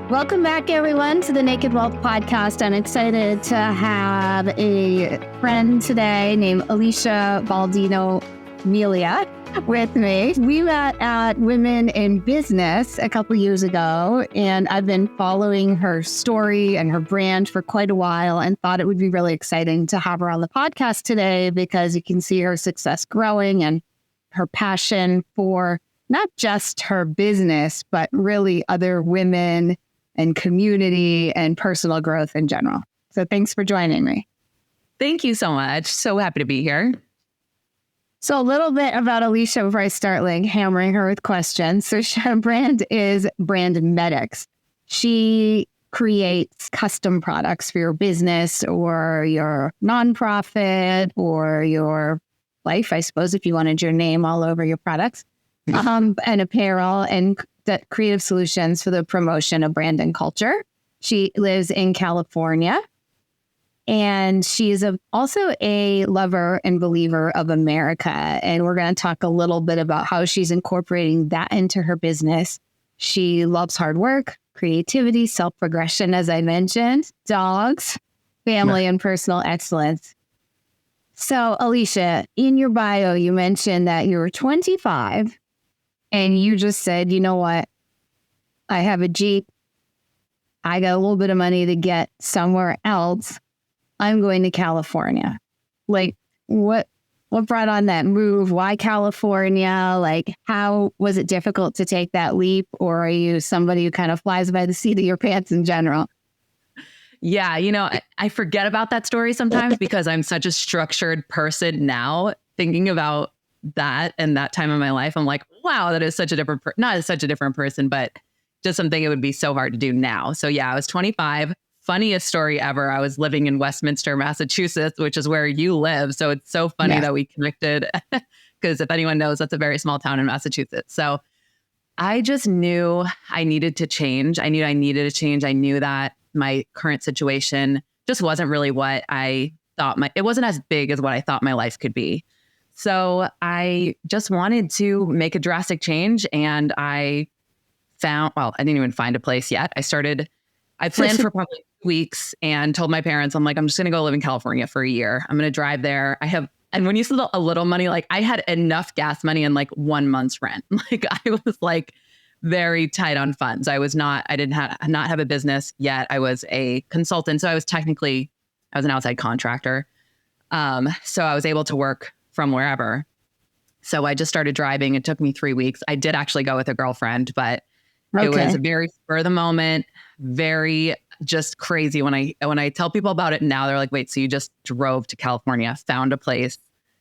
Welcome back, everyone, to the Naked Wealth Podcast. I'm excited to have a friend today named Alicia Baldino Melia with me. We met at Women in Business a couple years ago, and I've been following her story and her brand for quite a while and thought it would be really exciting to have her on the podcast today because you can see her success growing and her passion for not just her business, but really other women and community and personal growth in general. So thanks for joining me. Thank you so much. So happy to be here. So a little bit about Alicia before I start hammering her with questions. So her brand is Brandmetix. She creates custom products for your business or your nonprofit or your life, I suppose, if you wanted your name all over your products, and apparel and creative solutions for the promotion of brand and culture. She lives in California, and she is also a lover and believer of America. And we're going to talk a little bit about how she's incorporating that into her business. She loves hard work, creativity, self-progression, as I mentioned, dogs, family, and personal excellence. So, Alicia, in your bio, you mentioned that you were 25 and you just said, you know what? I have a Jeep. I got a little bit of money to get somewhere else. I'm going to California. What brought on that move? Why California? How was it difficult to take that leap? Or are you somebody who kind of flies by the seat of your pants in general? Yeah, I forget about that story sometimes because I'm such a structured person now. Thinking about that and that time in my life, I'm like, wow, that is such a different, not such a different person, but just something it would be so hard to do now. So yeah, I was 25. Funniest story ever. I was living in Westminster, Massachusetts, which is where you live. So it's so funny that we connected because if anyone knows, that's a very small town in Massachusetts. So I just knew I needed to change. I knew I needed to change. I knew that my current situation just wasn't really what I thought it wasn't as big as what I thought my life could be. So I just wanted to make a drastic change. And I didn't even find a place yet. I planned for probably weeks and told my parents, I'm just going to go live in California for a year. I'm going to drive there. And when you said a little money, I had enough gas money and 1 month's rent. I was very tight on funds. I did not have a business yet. I was a consultant. So I was an outside contractor. So I was able to work from wherever. So I just started driving. It took me 3 weeks. I did actually go with a girlfriend, but it was a very spur of the moment, very just crazy. When I tell people about it now, they're like, wait, so you just drove to California, found a place.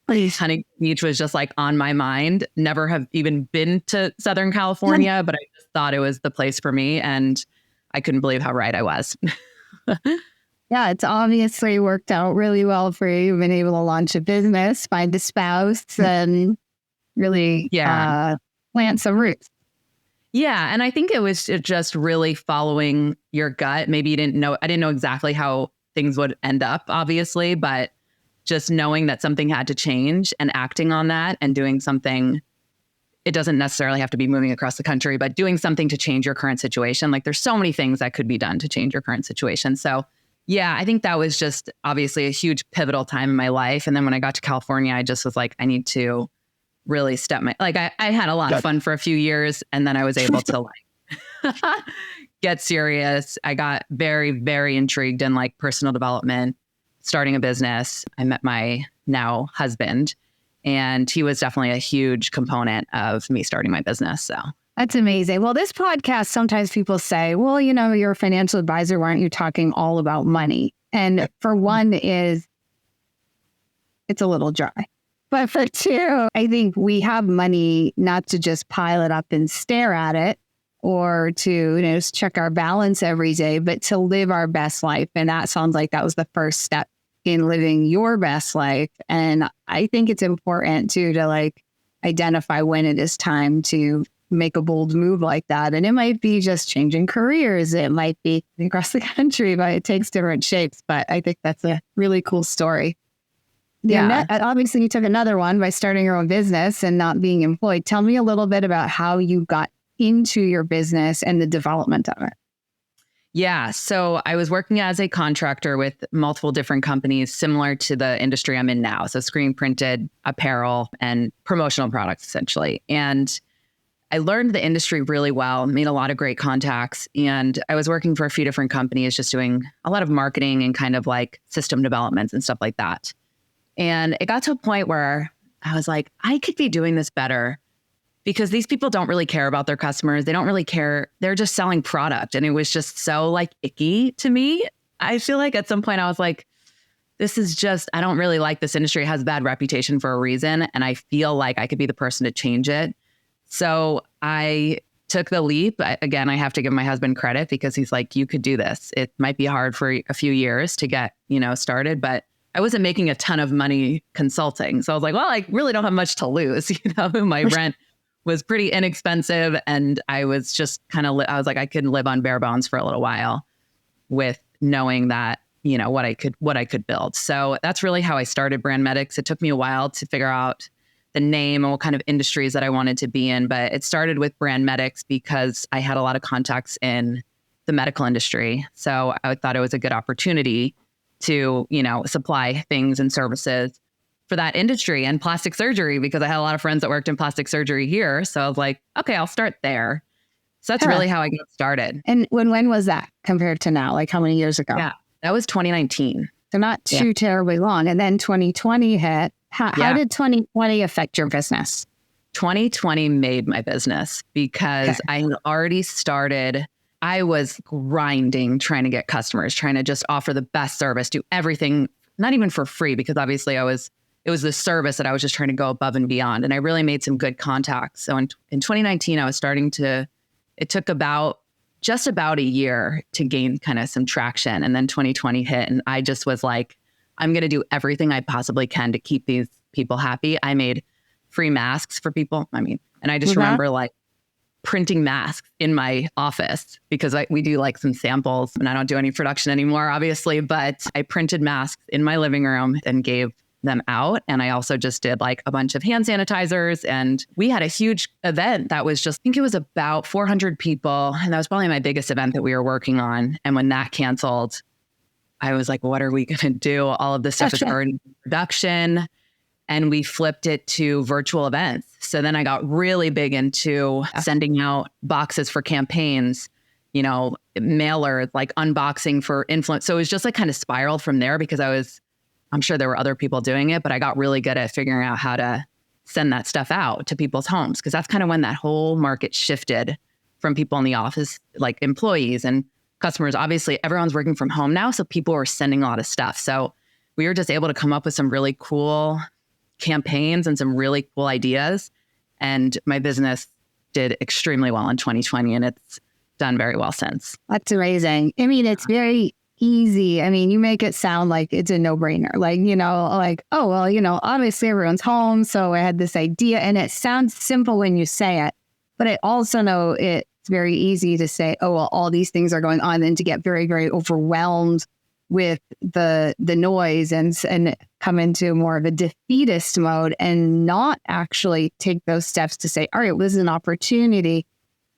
Huntington Beach was just on my mind. Never have even been to Southern California, but I just thought it was the place for me. And I couldn't believe how right I was. Yeah, it's obviously worked out really well for you. You've been able to launch a business, find a spouse, and really plant some roots. Yeah. And I think it was just really following your gut. Maybe I didn't know exactly how things would end up, obviously, but just knowing that something had to change and acting on that and doing something. It doesn't necessarily have to be moving across the country, but doing something to change your current situation. There's so many things that could be done to change your current situation. So yeah, I think that was just obviously a huge pivotal time in my life. And then when I got to California, I just was I need to really step I had a lot of fun for a few years, and then I was able to get serious. I got very, very intrigued in personal development, starting a business. I met my now husband, and he was definitely a huge component of me starting my business. So that's amazing. Well, this podcast, sometimes people say, well, you're a financial advisor. Why aren't you talking all about money? And for one it's a little dry. But for two, I think we have money not to just pile it up and stare at it or to, check our balance every day, but to live our best life. And that sounds like that was the first step in living your best life. And I think it's important too to identify when it is time to make a bold move like that. And it might be just changing careers. It might be across the country, but it takes different shapes. But I think that's a really cool story. Obviously, you took another one by starting your own business and not being employed. Tell me a little bit about how you got into your business and the development of it. Yeah. So I was working as a contractor with multiple different companies similar to the industry I'm in now. So screen printed apparel and promotional products, essentially. And I learned the industry really well, made a lot of great contacts. And I was working for a few different companies, just doing a lot of marketing and kind of like system developments and stuff like that. And it got to a point where I was like, I could be doing this better because these people don't really care about their customers. They don't really care. They're just selling product. And it was just so like icky to me. I feel like at some point I was like, this is just, I don't really like this industry. It has a bad reputation for a reason. And I feel like I could be the person to change it. So I took the leap. Again, I have to give my husband credit because he's like, you could do this. It might be hard for a few years to get, started, but I wasn't making a ton of money consulting. So I was like, well, I really don't have much to lose. My rent was pretty inexpensive. And I was just kind of, I was like, I could live on bare bones for a little while with knowing that, what I could build. So that's really how I started Brandmetix. It took me a while to figure out the name and what kind of industries that I wanted to be in. But it started with Brandmetix because I had a lot of contacts in the medical industry. So I thought it was a good opportunity to, supply things and services for that industry and plastic surgery because I had a lot of friends that worked in plastic surgery here. So I was like, okay, I'll start there. So that's really how I got started. And when was that compared to now? Like how many years ago? Yeah, that was 2019. So not too terribly long. And then 2020 hit. How did 2020 affect your business? 2020 made my business because I had already started. I was grinding, trying to get customers, trying to just offer the best service, do everything, not even for free, because obviously it was the service that I was just trying to go above and beyond. And I really made some good contacts. So in 2019, I was it took just about a year to gain kind of some traction. And then 2020 hit and I just was like, I'm going to do everything I possibly can to keep these people happy. I made free masks for people. And I just remember like printing masks in my office because we do like some samples and I don't do any production anymore, obviously, but I printed masks in my living room and gave them out. And I also just did like a bunch of hand sanitizers and we had a huge event that was just, I think it was about 400 people. And that was probably my biggest event that we were working on. And when that canceled, I was like, what are we going to do? All of this stuff is already in production. And we flipped it to virtual events. So then I got really big into sending out boxes for campaigns, mailers, like unboxing for influence. So it was just like kind of spiraled from there because I'm sure there were other people doing it, but I got really good at figuring out how to send that stuff out to people's homes. Because that's kind of when that whole market shifted from people in the office, like employees and customers. Obviously, everyone's working from home now. So people were sending a lot of stuff. So we were just able to come up with some really cool campaigns and some really cool ideas. And my business did extremely well in 2020 and it's done very well since. That's amazing. It's very easy. You make it sound like it's a no-brainer. Obviously everyone's home. So I had this idea and it sounds simple when you say it, but I also know it's very easy to say, oh, well, all these things are going on and to get very, very overwhelmed with the noise and come into more of a defeatist mode and not actually take those steps to say, all right, well, this is an opportunity.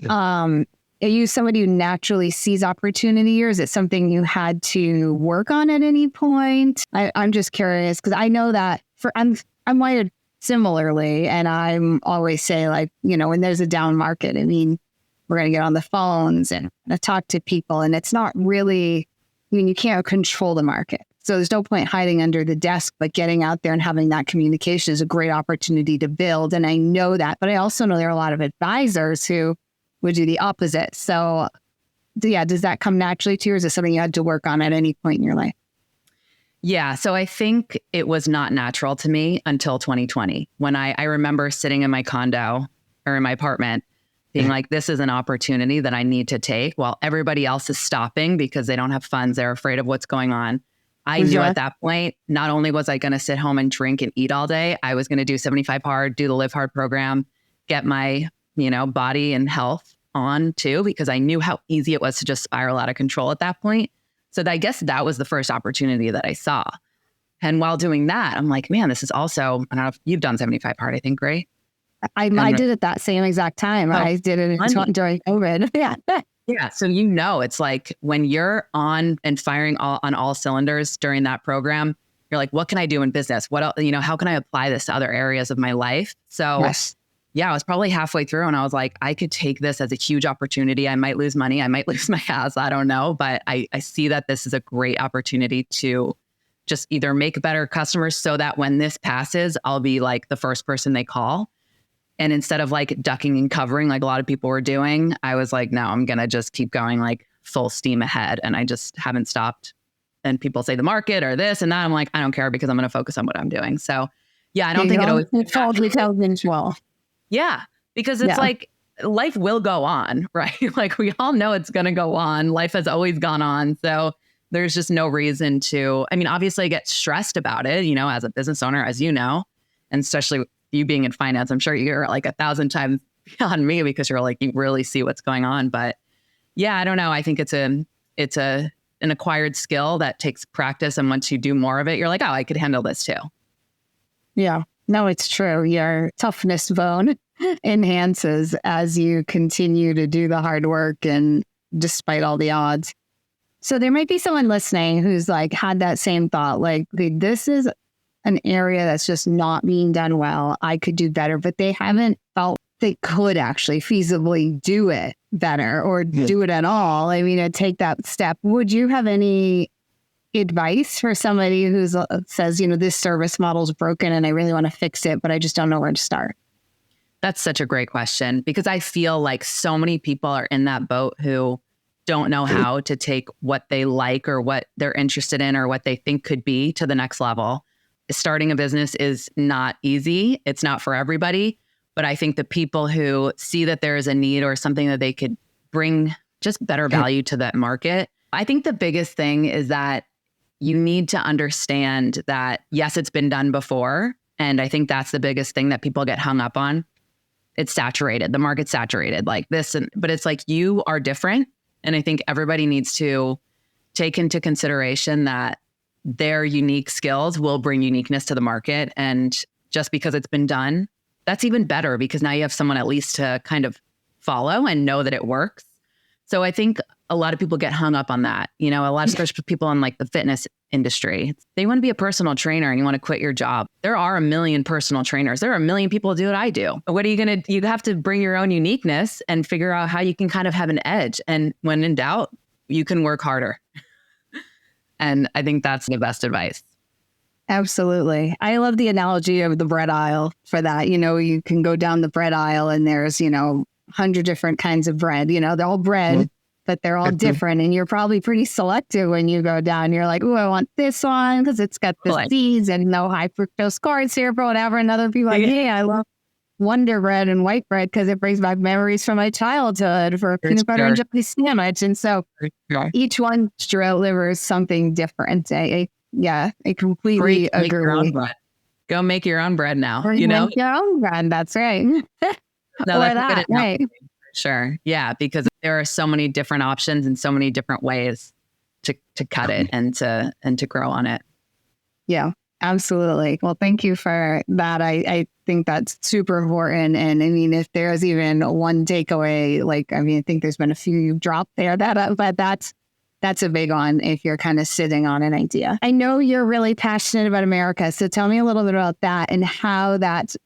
Are you somebody who naturally sees opportunity or is it something you had to work on at any point? I'm just curious because I know that I'm wired similarly and I'm always say like, when there's a down market, we're going to get on the phones and talk to people and it's not really, you can't control the market. So there's no point hiding under the desk, but getting out there and having that communication is a great opportunity to build. And I know that, but I also know there are a lot of advisors who would do the opposite. So does that come naturally to you or is it something you had to work on at any point in your life? Yeah. So I think it was not natural to me until 2020 when I remember sitting in my condo or in my apartment being like, this is an opportunity that I need to take while everybody else is stopping because they don't have funds. They're afraid of what's going on. I knew at that point, not only was I going to sit home and drink and eat all day, I was going to do 75 Hard, do the Live Hard program, get my, body and health on too, because I knew how easy it was to just spiral out of control at that point. So I guess that was the first opportunity that I saw. And while doing that, I'm like, man, this is also, I don't know if you've done 75 Hard, I think, right? I did it that same exact time. I did it during COVID. Yeah. Yeah. So, it's like when you're on and firing on all cylinders during that program, you're like, what can I do in business? What else, how can I apply this to other areas of my life? So Yes. yeah, I was probably halfway through and I was like, I could take this as a huge opportunity. I might lose money. I might lose my ass. I don't know. But I see that this is a great opportunity to just either make better customers so that when this passes, I'll be like the first person they call. And instead of like ducking and covering like a lot of people were doing, I was like, no, I'm going to just keep going like full steam ahead. And I just haven't stopped. And people say the market or this and that. I'm like, I don't care because I'm going to focus on what I'm doing. So yeah, I don't think it always... well. Yeah, because it's like life will go on, right? Like we all know it's going to go on. Life has always gone on. So there's just no reason to, obviously I get stressed about it, as a business owner, as you know, and especially with you being in finance, I'm sure you're like 1,000 times beyond me because you're like, you really see what's going on. But yeah, I don't know. I think it's an acquired skill that takes practice. And once you do more of it, you're like, oh, I could handle this too. Yeah. No, it's true. Your toughness bone enhances as you continue to do the hard work and despite all the odds. So there might be someone listening who's like had that same thought, like this is an area that's just not being done well. I could do better, but they haven't felt they could actually feasibly do it better or do it at all. To take that step. Would you have any advice for somebody who says, this service model is broken and I really want to fix it, but I just don't know where to start? That's such a great question because I feel like so many people are in that boat who don't know how to take what they like or what they're interested in or what they think could be to the next level. Starting a business is not easy. It's not for everybody, but I think the people who see that there is a need or something that they could bring just better value to that market. I think the biggest thing is that you need to understand that, yes, it's been done before. And I think that's the biggest thing that people get hung up on. It's saturated. The market's saturated like this. But it's like you are different. And I think everybody needs to take into consideration that their unique skills will bring uniqueness to the market. And just because it's been done, that's even better because now you have someone at least to kind of follow and know that it works. So I think a lot of people get hung up on that. A lot of especially people in like the fitness industry, they want to be a personal trainer and you want to quit your job. There are a million personal trainers. There are a million people who do what I do. What are you going to, you have to bring your own uniqueness and figure out how you can kind of have an edge. And when in doubt, you can work harder. And I think that's the best advice. Absolutely. I love the analogy of the bread aisle for that. You can go down the bread aisle and there's, 100 different kinds of bread. They're all bread, but they're all different. And you're probably pretty selective when you go down. You're like, oh, I want this one because it's got the seeds and no high fructose corn syrup or whatever. And other people are like, hey, I love Wonder Bread and white bread because it brings back memories from my childhood for a peanut butter and jelly sandwich. And so each one delivers something different. I completely agree. Go make your own bread now. Make your own bread. That's right. No, that's right. Sure. Yeah. Because there are so many different options and so many different ways to cut it and to grow on it. Yeah, absolutely. Well, thank you for that. I think that's super important. And if there's even one takeaway, I think there's been a few you've dropped there but that's a big one if you're kind of sitting on an idea. I know you're really passionate about America. So tell me a little bit about that and how that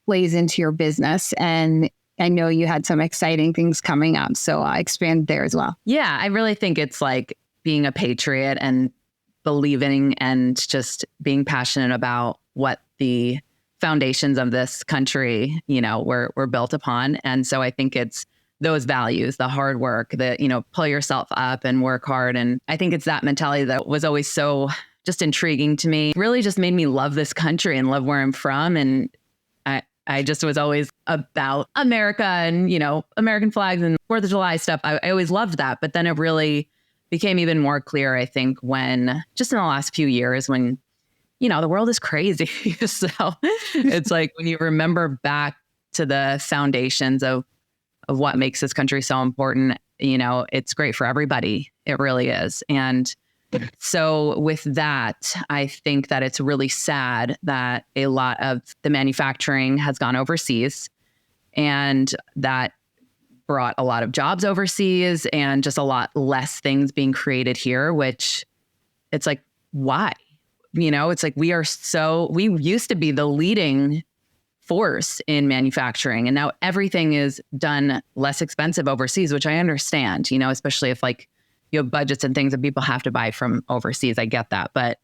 plays into your business. And I know you had some exciting things coming up. So expand there as well. Yeah, I really think it's like being a patriot and believing and just being passionate about what the foundations of this country, were built upon. And so I think it's those values, the hard work, the, pull yourself up and work hard. And I think it's that mentality that was always so just intriguing to me. It really just made me love this country and love where I'm from. And I just was always about America and, American flags and 4th of July stuff. I always loved that. But then it really became even more clear, I think, when just in the last few years when, the world is crazy. So it's like when you remember back to the foundations of what makes this country so important, it's great for everybody. It really is. And so with that, I think that it's really sad that a lot of the manufacturing has gone overseas. And that brought a lot of jobs overseas and just a lot less things being created here, which it's like, why? It's like we used to be the leading force in manufacturing, and now everything is done less expensive overseas, which I understand, especially if like you have budgets and things that people have to buy from overseas. I get that. But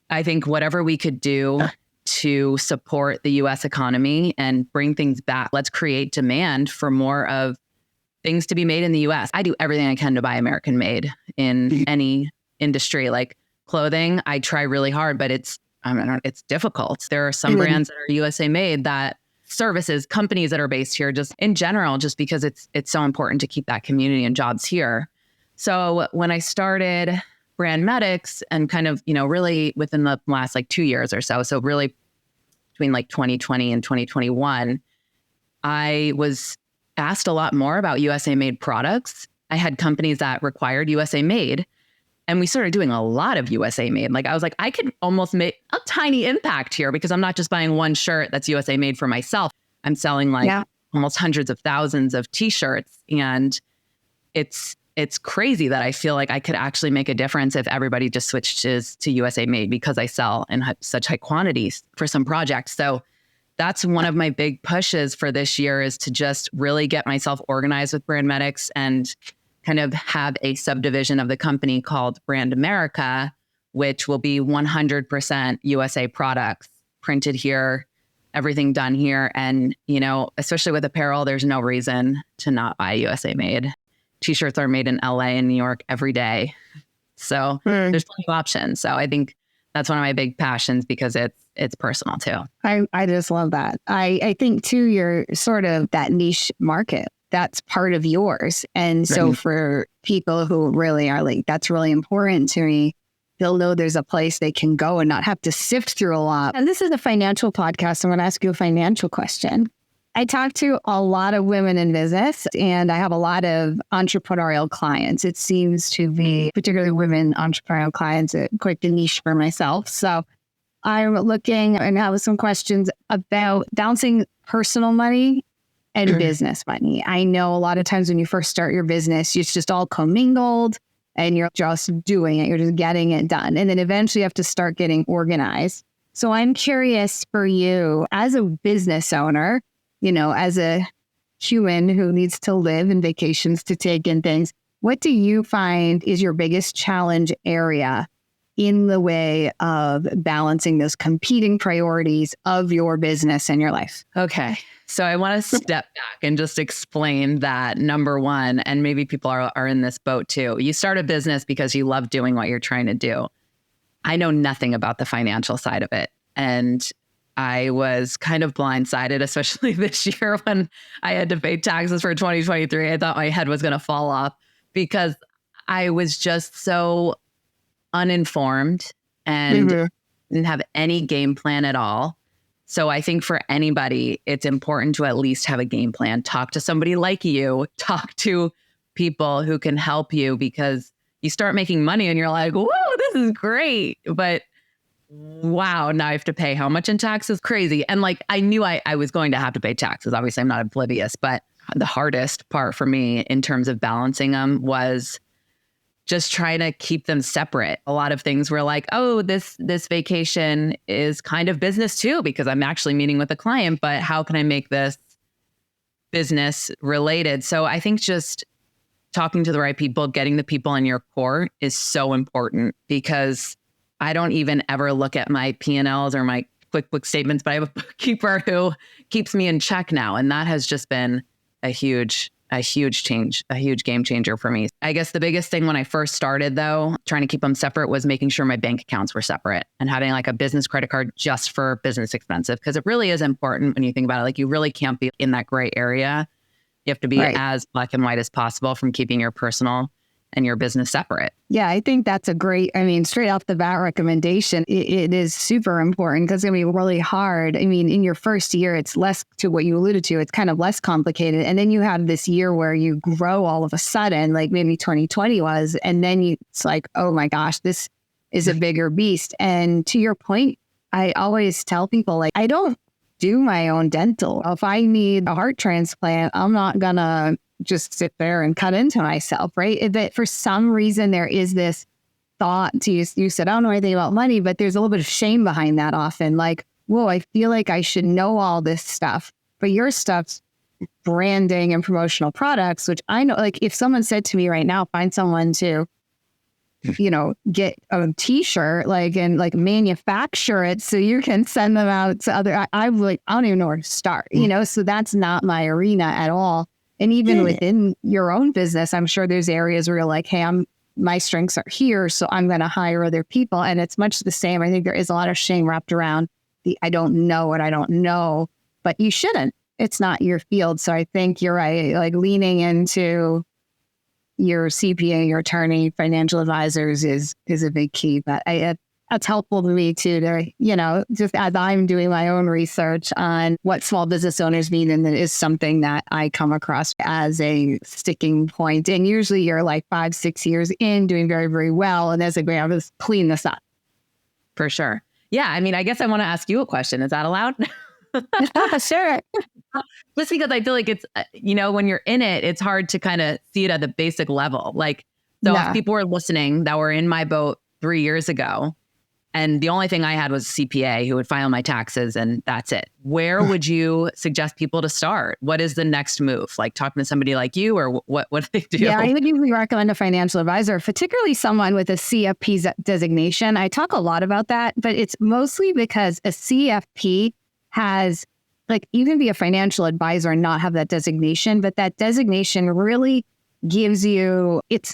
I think whatever we could do to support the US economy and bring things back, let's create demand for more of things to be made in the US. I do everything I can to buy American made in any industry. Like clothing, I try really hard, but it's difficult. There are some brands that are USA made, that services, companies that are based here, just in general, just because it's so important to keep that community and jobs here. So when I started Brandmetix and kind of, really within the last like 2 years or so really between like 2020 and 2021, I was asked a lot more about USA made products. I had companies that required USA made, and we started doing a lot of USA made. Like I was like, I could almost make a tiny impact here because I'm not just buying one shirt that's USA made for myself. I'm selling almost hundreds of thousands of t-shirts. And it's crazy that I feel like I could actually make a difference if everybody just switches to USA made, because I sell in such high quantities for some projects. So that's one of my big pushes for this year, is to just really get myself organized with Brandmetix and kind of have a subdivision of the company called Brand America, which will be 100% USA products printed here, everything done here. And, especially with apparel, there's no reason to not buy USA made. T-shirts are made in LA and New York every day. So there's plenty of options. So I think that's one of my big passions, because it's personal too. I just love that. I think too, you're sort of that niche market. That's part of yours. And so for people who really are like, that's really important to me, they'll know there's a place they can go and not have to sift through a lot. And this is a financial podcast. So I'm going to ask you a financial question. I talk to a lot of women in business, and I have a lot of entrepreneurial clients. It seems to be, particularly women entrepreneurial clients, quite the niche for myself. So I'm looking and have some questions about balancing personal money and business money. I know a lot of times when you first start your business, it's just all commingled and you're just doing it. You're just getting it done. And then eventually you have to start getting organized. So I'm curious for you as a business owner, as a human who needs to live and vacations to take and things, what do you find is your biggest challenge area in the way of balancing those competing priorities of your business and your life? Okay. So I want to step back and just explain that, number one, and maybe people are in this boat too. You start a business because you love doing what you're trying to do. I know nothing about the financial side of it. And I was kind of blindsided, especially this year when I had to pay taxes for 2023. I thought my head was going to fall off because I was just so uninformed and didn't have any game plan at all. So I think for anybody, it's important to at least have a game plan. Talk to somebody like you, talk to people who can help you, because you start making money and you're like, whoa, this is great. But wow, now I have to pay how much in taxes? Crazy. And like, I knew I was going to have to pay taxes. Obviously, I'm not oblivious, but the hardest part for me in terms of balancing them was just trying to keep them separate. A lot of things were like, oh, this vacation is kind of business too, because I'm actually meeting with a client, but how can I make this business related? So I think just talking to the right people, getting the people in your core is so important, because I don't even ever look at my P&Ls or my QuickBooks statements, but I have a bookkeeper who keeps me in check now. And that has just been a huge change, a huge game changer for me. I guess the biggest thing when I first started, though, trying to keep them separate, was making sure my bank accounts were separate and having like a business credit card just for business expenses, because it really is important when you think about it. Like, you really can't be in that gray area. You have to be as black and white as possible from keeping your personal and your business separate. Yeah, I think that's a great, straight off the bat recommendation. It is super important, because it's going to be really hard. In your first year, it's less, to what you alluded to, it's kind of less complicated. And then you have this year where you grow all of a sudden, like maybe 2020 was, and then it's like, oh my gosh, this is a bigger beast. And to your point, I always tell people, like, I don't do my own dental. If I need a heart transplant, I'm not gonna just sit there and cut into myself, right? That for some reason there is this thought to you. You said, I don't know anything about money, but there's a little bit of shame behind that often. Like, whoa, I feel like I should know all this stuff. But your stuff's branding and promotional products, which I know, like if someone said to me right now, find someone to, get a t-shirt, and manufacture it so you can send them out to other, I'm like, I don't even know where to start, so that's not my arena at all. And even within your own business, I'm sure there's areas where you're like, hey, my strengths are here, so I'm going to hire other people. And it's much the same. I think there is a lot of shame wrapped around the, I don't know what I don't know, but you shouldn't. It's not your field. So I think you're right. Like leaning into your CPA, your attorney, financial advisors is a big key. But that's helpful to me too, to, just as I'm doing my own research on what small business owners need. And it is something that I come across as a sticking point. And usually you're like 5-6 years in doing very, very well. And there's a great, let's clean this up. For sure. Yeah. I mean, I guess I want to ask you a question. Is that allowed? Sure. Just because I feel like it's, when you're in it, it's hard to kind of see it at the basic level. If people were listening that were in my boat 3 years ago, and the only thing I had was a CPA who would file my taxes and that's it. Where would you suggest people to start? What is the next move? Like talking to somebody like you, or what do they do? Yeah, I would usually recommend a financial advisor, particularly someone with a CFP designation. I talk a lot about that, but it's mostly because a CFP has, you can be a financial advisor and not have that designation, but that designation really gives you, it's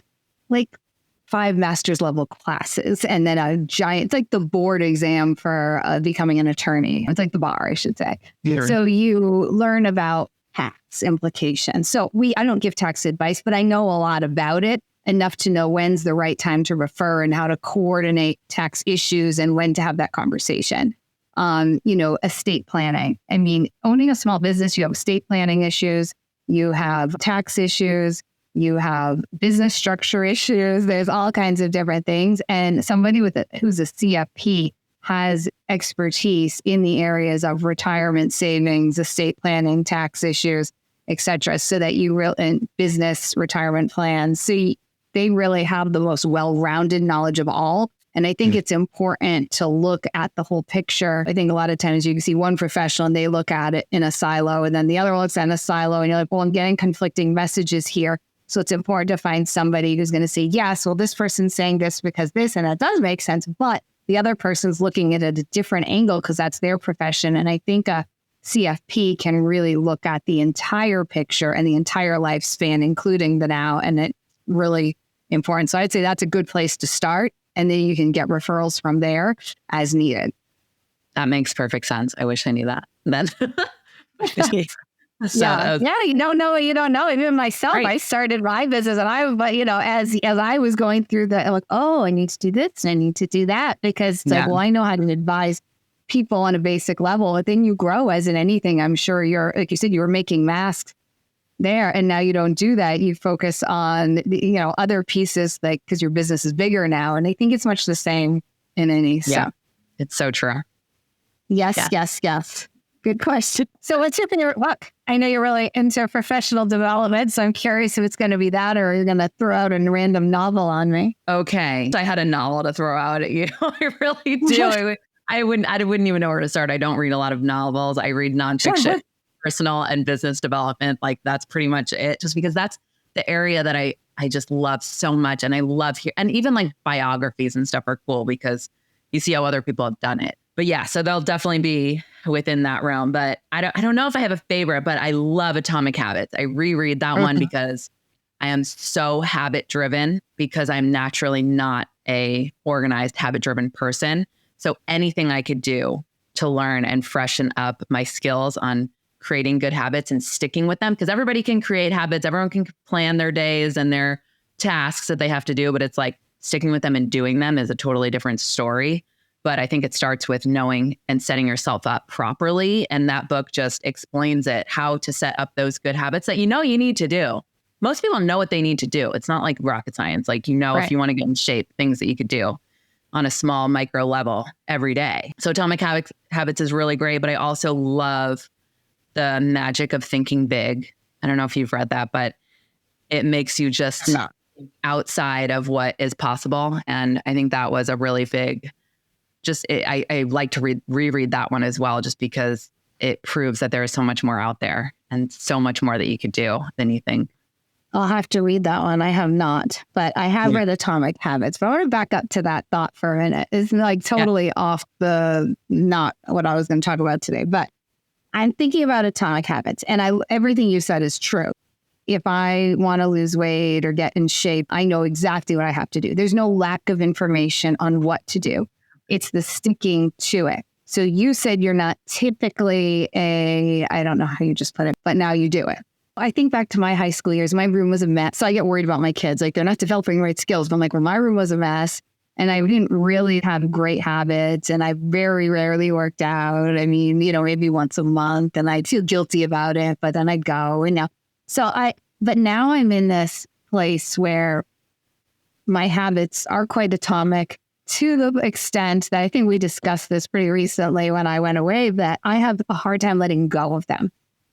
like 5 master's level classes and then a giant, it's like the board exam for becoming an attorney. It's like the bar, I should say. Yeah. So you learn about tax implications. So I don't give tax advice, but I know a lot about it, enough to know when's the right time to refer and how to coordinate tax issues and when to have that conversation. Estate planning. I mean, owning a small business, you have estate planning issues, you have tax issues, you have business structure issues. There's all kinds of different things. And somebody who's a CFP has expertise in the areas of retirement savings, estate planning, tax issues, et cetera, so that and business retirement plans. So they really have the most well-rounded knowledge of all. And I think it's important to look at the whole picture. I think a lot of times you can see one professional and they look at it in a silo, and then the other looks at a silo, and you're like, well, I'm getting conflicting messages here. So it's important to find somebody who's going to say, yes, well, this person's saying this because this, and that does make sense. But the other person's looking at it at a different angle because that's their profession. And I think a CFP can really look at the entire picture and the entire lifespan, including the now. And it's really important. So I'd say that's a good place to start. And then you can get referrals from there as needed. That makes perfect sense. I wish I knew that then. You don't know what you don't know. Even myself, right. I started my business, and as I was going through I'm like, oh, I need to do this and I need to do that, because it's like, well, I know how to advise people on a basic level. But then you grow, as in anything. I'm sure like you said, you were making masks there, and now you don't do that. You focus on other pieces, because your business is bigger now. And I think it's much the same in any. Yeah, it's so true. Yes. Good question. So what's your favorite book? I know you're really into professional development, so I'm curious if it's going to be that, or you're going to throw out a random novel on me. Okay. I had a novel to throw out at you. I really do. I wouldn't even know where to start. I don't read a lot of novels. I read nonfiction, personal and business development. That's pretty much it, just because that's the area that I just love so much. And I love and even biographies and stuff are cool because you see how other people have done it. But yeah, so they'll definitely be within that realm. But I don't know if I have a favorite, but I love Atomic Habits. I reread that one because I am so habit driven, because I'm naturally not a organized, habit driven person. So anything I could do to learn and freshen up my skills on creating good habits and sticking with them, because everybody can create habits. Everyone can plan their days and their tasks that they have to do, but it's sticking with them and doing them is a totally different story. But I think it starts with knowing and setting yourself up properly. And that book just explains it, how to set up those good habits that you need to do. Most people know what they need to do. It's not like rocket science. If you want to get in shape, things that you could do. on a small micro level every day. So Atomic Habits is really great, but I also love the magic of thinking big. I don't know if you've read that, but it makes you just outside of what is possible. And I think that was a really big, I like to reread that one as well, just because it proves that there is so much more out there and so much more that you could do than you think. I'll have to read that one. I have not, but I have read Atomic Habits. But I want to back up to that thought for a minute. It's like totally off not what I was going to talk about today, but I'm thinking about Atomic Habits, and everything you said is true. If I want to lose weight or get in shape, I know exactly what I have to do. There's no lack of information on what to do. It's the sticking to it. So you said you're not typically I don't know how you just put it, but now you do it. I think back to my high school years, my room was a mess. So I get worried about my kids. Like, they're not developing the right skills. But I'm like, well, my room was a mess and I didn't really have great habits and I very rarely worked out. I mean, maybe once a month, and I'd feel guilty about it, but then I'd go. But now I'm in this place where my habits are quite atomic, to the extent that I think we discussed this pretty recently when I went away, that I have a hard time letting go of them.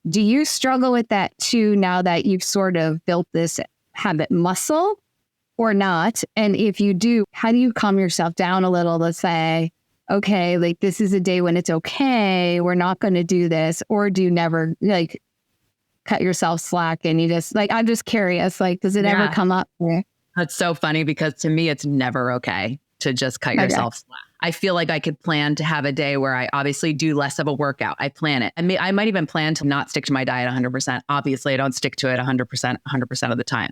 Do you struggle with that too, now that you've sort of built this habit muscle, or not? And if you do, how do you calm yourself down a little to say, okay, like, this is a day when it's okay, we're not going to do this? Or do you never cut yourself slack and you just I'm just curious, does it ever come up? That's so funny, because to me, it's never okay to just cut yourself slack. I feel like I could plan to have a day where I obviously do less of a workout. I plan it. I might even plan to not stick to my diet 100%. Obviously, I don't stick to it 100% of the time.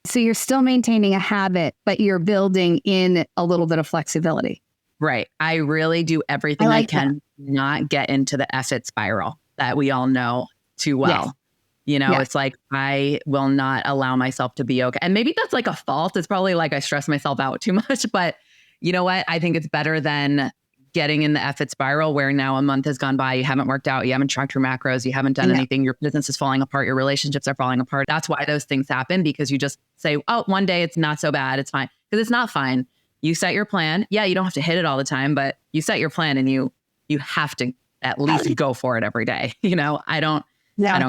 So you're still maintaining a habit, but you're building in a little bit of flexibility. Right. I really do everything I can not get into the effort spiral that we all know too well. Yes. It's like, I will not allow myself to be okay. And maybe that's like a fault. It's probably like I stress myself out too much, but you know what? I think it's better than getting in the effort spiral where now a month has gone by, you haven't worked out, you haven't tracked your macros, you haven't done anything, your business is falling apart, your relationships are falling apart. That's why those things happen, because you just say, oh, one day it's not so bad, it's fine. Because it's not fine. You set your plan. Yeah, you don't have to hit it all the time, but you set your plan and you have to at least go for it every day. I don't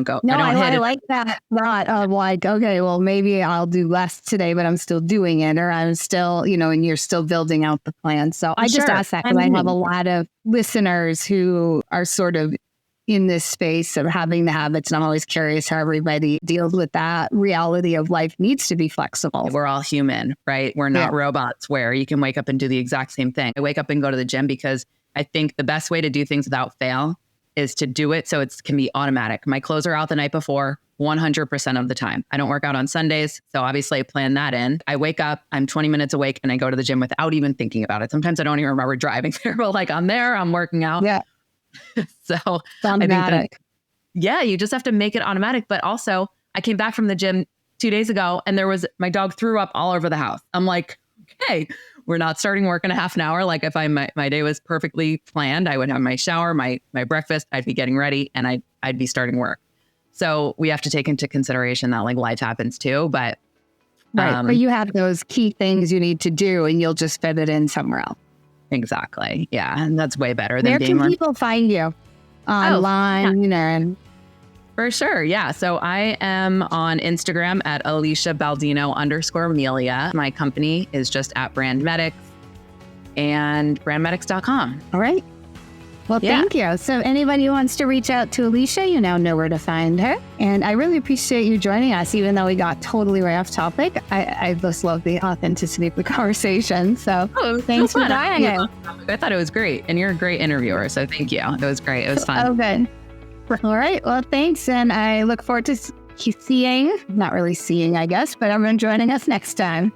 go. No, I like that thought of like, okay, well, maybe I'll do less today, but I'm still doing it, or I'm still, and you're still building out the plan. So I just asked that because I have a lot of listeners who are sort of in this space of having the habits. And I'm always curious how everybody deals with that reality of life needs to be flexible. We're all human, right? We're not robots where you can wake up and do the exact same thing. I wake up and go to the gym because I think the best way to do things without fail is to do it so it can be automatic. My clothes are out the night before 100% of the time. I don't work out on Sundays, so obviously I plan that in. I wake up, I'm 20 minutes awake, and I go to the gym without even thinking about it. Sometimes I don't even remember driving there, but I'm there, I'm working out. Yeah. So it's automatic. You just have to make it automatic. But also, I came back from the gym 2 days ago, and my dog threw up all over the house. I'm like, okay, we're not starting work in a half an hour. Like, if my day was perfectly planned, I would have my shower, my breakfast, I'd be getting ready, and I'd be starting work. So we have to take into consideration that life happens too. But but you have those key things you need to do, and you'll just fit it in somewhere else. Exactly. Yeah, and that's way better than Where can people find you online? For sure. Yeah. So I am on Instagram at Alicia Baldino _Melia. My company is just at Brandmetix and brandmetix.com. All right. Well, thank you. So anybody who wants to reach out to Alicia, you now know where to find her. And I really appreciate you joining us, even though we got totally way off topic. I just love the authenticity of the conversation. So thanks for joining us. I thought it was great. And you're a great interviewer. So thank you. It was great. It was fun. Oh, good. All right. Well, thanks. And I look forward to seeing, not really seeing, I guess, but everyone joining us next time.